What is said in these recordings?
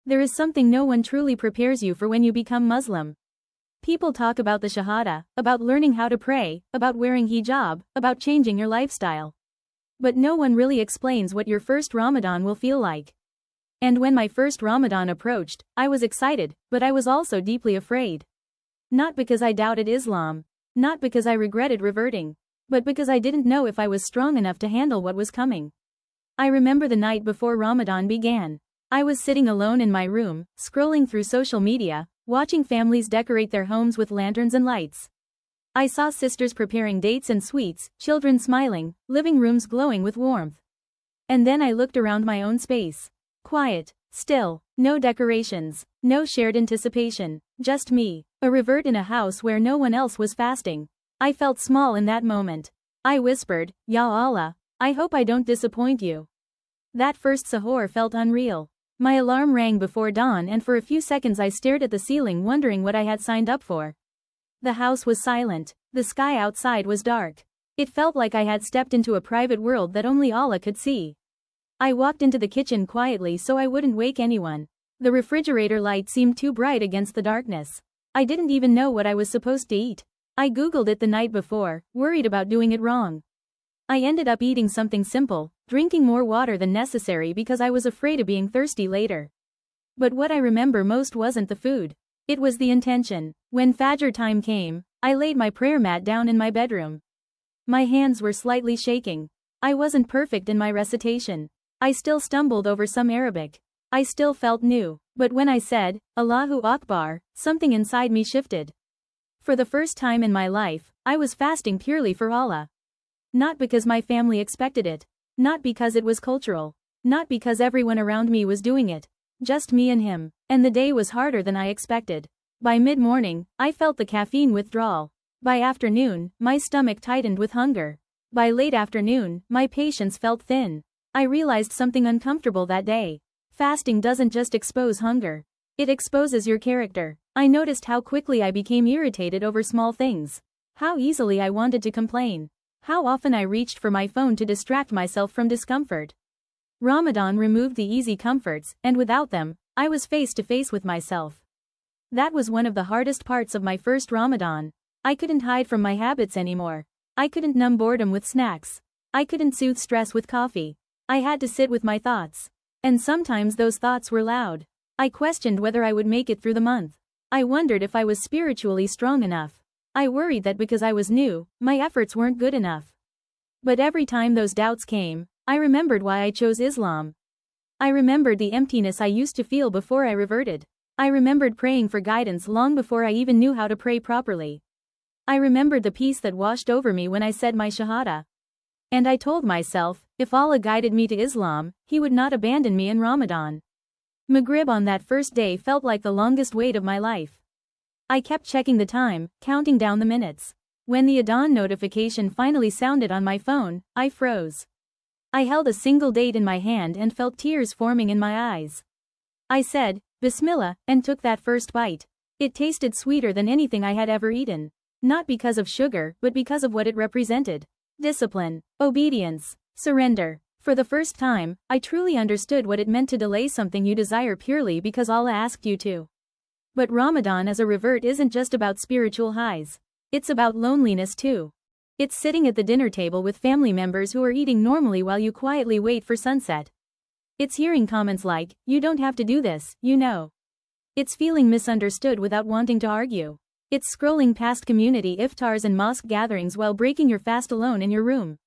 There is something no one truly prepares you for when you become Muslim. People talk about the Shahada, about learning how to pray, about wearing hijab, about changing your lifestyle. But no one really explains what your first Ramadan will feel like. And when my first Ramadan approached, I was excited, but I was also deeply afraid. Not because I doubted Islam, not because I regretted reverting, but because I didn't know if I was strong enough to handle what was coming. I remember the night before Ramadan began. I was sitting alone in my room, scrolling through social media, watching families decorate their homes with lanterns and lights. I saw sisters preparing dates and sweets, children smiling, living rooms glowing with warmth. And then I looked around my own space. Quiet, still, no decorations, no shared anticipation, just me, a revert in a house where no one else was fasting. I felt small in that moment. I whispered, Ya Allah, I hope I don't disappoint you. That first sahur felt unreal. My alarm rang before dawn and for a few seconds I stared at the ceiling wondering what I had signed up for. The house was silent, the sky outside was dark. It felt like I had stepped into a private world that only Allah could see. I walked into the kitchen quietly so I wouldn't wake anyone. The refrigerator light seemed too bright against the darkness. I didn't even know what I was supposed to eat. I googled it the night before, worried about doing it wrong. I ended up eating something simple, drinking more water than necessary because I was afraid of being thirsty later. But what I remember most wasn't the food. It was the intention. When Fajr time came, I laid my prayer mat down in my bedroom. My hands were slightly shaking. I wasn't perfect in my recitation. I still stumbled over some Arabic. I still felt new. But when I said, Allahu Akbar, something inside me shifted. For the first time in my life, I was fasting purely for Allah. Not because my family expected it. Not because it was cultural. Not because everyone around me was doing it. Just me and him. And the day was harder than I expected. By mid-morning, I felt the caffeine withdrawal. By afternoon, my stomach tightened with hunger. By late afternoon, my patience felt thin. I realized something uncomfortable that day. Fasting doesn't just expose hunger. It exposes your character. I noticed how quickly I became irritated over small things. How easily I wanted to complain. How often I reached for my phone to distract myself from discomfort. Ramadan removed the easy comforts, and without them, I was face to face with myself. That was one of the hardest parts of my first Ramadan. I couldn't hide from my habits anymore. I couldn't numb boredom with snacks. I couldn't soothe stress with coffee. I had to sit with my thoughts. And sometimes those thoughts were loud. I questioned whether I would make it through the month. I wondered if I was spiritually strong enough. I worried that because I was new, my efforts weren't good enough. But every time those doubts came, I remembered why I chose Islam. I remembered the emptiness I used to feel before I reverted. I remembered praying for guidance long before I even knew how to pray properly. I remembered the peace that washed over me when I said my Shahada. And I told myself, if Allah guided me to Islam, He would not abandon me in Ramadan. Maghrib on that first day felt like the longest wait of my life. I kept checking the time, counting down the minutes. When the Adhan notification finally sounded on my phone, I froze. I held a single date in my hand and felt tears forming in my eyes. I said, Bismillah, and took that first bite. It tasted sweeter than anything I had ever eaten. Not because of sugar, but because of what it represented. Discipline, obedience, surrender. For the first time, I truly understood what it meant to delay something you desire purely because Allah asked you to. But Ramadan as a revert isn't just about spiritual highs. It's about loneliness too. It's sitting at the dinner table with family members who are eating normally while you quietly wait for sunset. It's hearing comments like, you don't have to do this, you know. It's feeling misunderstood without wanting to argue. It's scrolling past community iftars and mosque gatherings while breaking your fast alone in your room.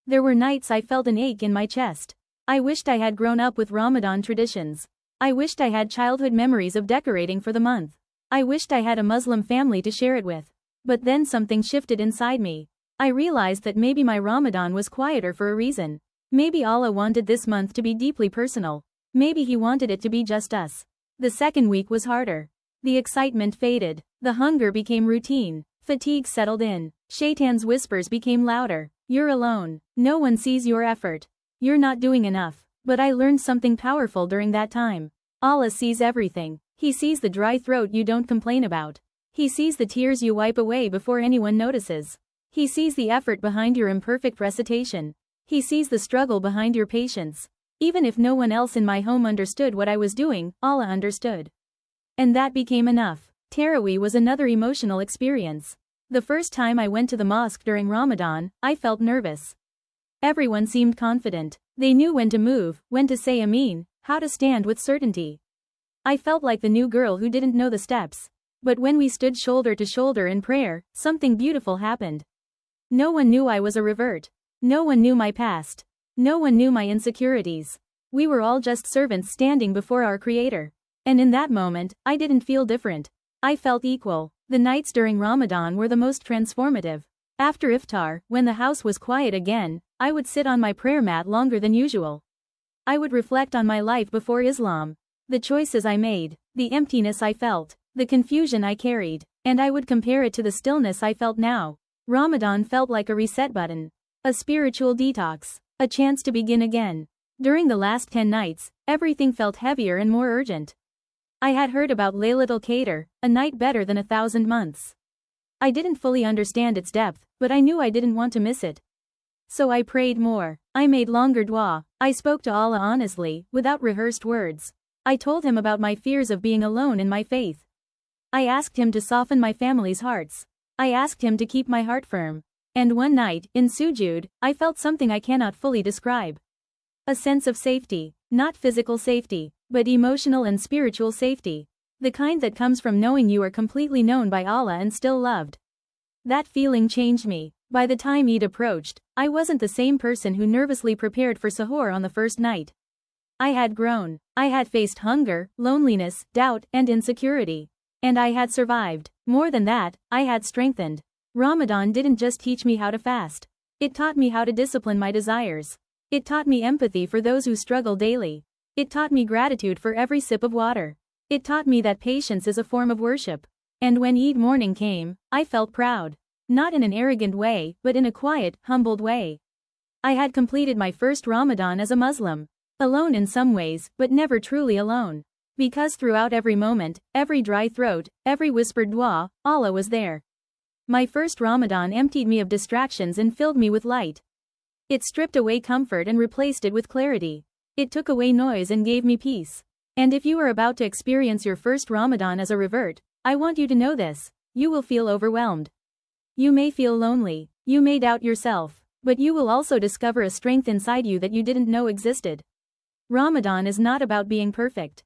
There were nights I felt an ache in my chest. I wished I had grown up with Ramadan traditions. I wished I had childhood memories of decorating for the month. I wished I had a Muslim family to share it with. But then something shifted inside me. I realized that maybe my Ramadan was quieter for a reason. Maybe Allah wanted this month to be deeply personal. Maybe He wanted it to be just us. The second week was harder. The excitement faded. The hunger became routine. Fatigue settled in. Shaitan's whispers became louder. You're alone. No one sees your effort. You're not doing enough. But I learned something powerful during that time. Allah sees everything. He sees the dry throat you don't complain about. He sees the tears you wipe away before anyone notices. He sees the effort behind your imperfect recitation. He sees the struggle behind your patience. Even if no one else in my home understood what I was doing, Allah understood. And that became enough. Tarawih was another emotional experience. The first time I went to the mosque during Ramadan, I felt nervous. Everyone seemed confident. They knew when to move, when to say Ameen, how to stand with certainty. I felt like the new girl who didn't know the steps. But when we stood shoulder to shoulder in prayer, something beautiful happened. No one knew I was a revert. No one knew my past. No one knew my insecurities. We were all just servants standing before our Creator. And in that moment, I didn't feel different. I felt equal. The nights during Ramadan were the most transformative. After iftar, when the house was quiet again, I would sit on my prayer mat longer than usual. I would reflect on my life before Islam, the choices I made, the emptiness I felt, the confusion I carried, and I would compare it to the stillness I felt now. Ramadan felt like a reset button, a spiritual detox, a chance to begin again. During the last 10 nights, everything felt heavier and more urgent. I had heard about Laylatul Qadr, a night better than 1,000 months. I didn't fully understand its depth, but I knew I didn't want to miss it. So I prayed more. I made longer dua. I spoke to Allah honestly, without rehearsed words. I told Him about my fears of being alone in my faith. I asked Him to soften my family's hearts. I asked Him to keep my heart firm. And one night, in sujud, I felt something I cannot fully describe. A sense of safety, not physical safety, but emotional and spiritual safety. The kind that comes from knowing you are completely known by Allah and still loved. That feeling changed me. By the time Eid approached, I wasn't the same person who nervously prepared for sahur on the first night. I had grown. I had faced hunger, loneliness, doubt, and insecurity. And I had survived. More than that, I had strengthened. Ramadan didn't just teach me how to fast. It taught me how to discipline my desires. It taught me empathy for those who struggle daily. It taught me gratitude for every sip of water. It taught me that patience is a form of worship. And when Eid morning came, I felt proud. Not in an arrogant way, but in a quiet, humbled way. I had completed my first Ramadan as a Muslim. Alone in some ways, but never truly alone. Because throughout every moment, every dry throat, every whispered dua, Allah was there. My first Ramadan emptied me of distractions and filled me with light. It stripped away comfort and replaced it with clarity. It took away noise and gave me peace. And if you are about to experience your first Ramadan as a revert, I want you to know this: you will feel overwhelmed. You may feel lonely, you may doubt yourself, but you will also discover a strength inside you that you didn't know existed. Ramadan is not about being perfect.